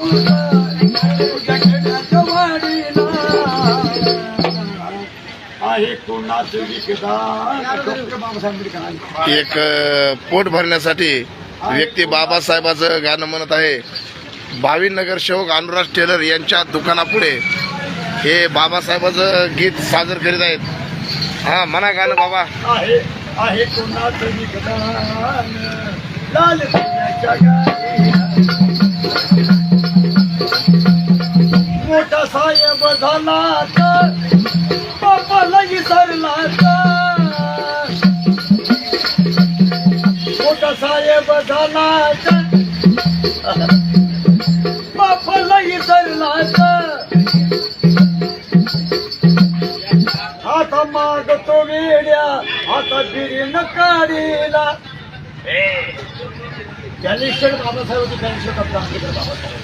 तुझ्या खेड्याच्या वाडीला आहे कोणाचं विकदान. एक पोट भरण्यासाठी व्यक्ती बाबासाहेबाचं गाणं म्हणत आहे. भावी नगरसेवक अनुराज टेलर यांच्या दुकानापुढे हे बाबासाहेबाचं गीत सादर करीत आहेत. हा म्हणा गाणं बाबा. आहे आहे कोणाचं विकदान लाल तुझ्याच्या गाडीला. मोठा साहेब झाला तर बापाला विसरला तर. मोठा साहेब झाला तर बापाला विसरला तर. आता मागतो वेड्या आता फिरीन काढीला. बाबासाहेब बाबासाहेब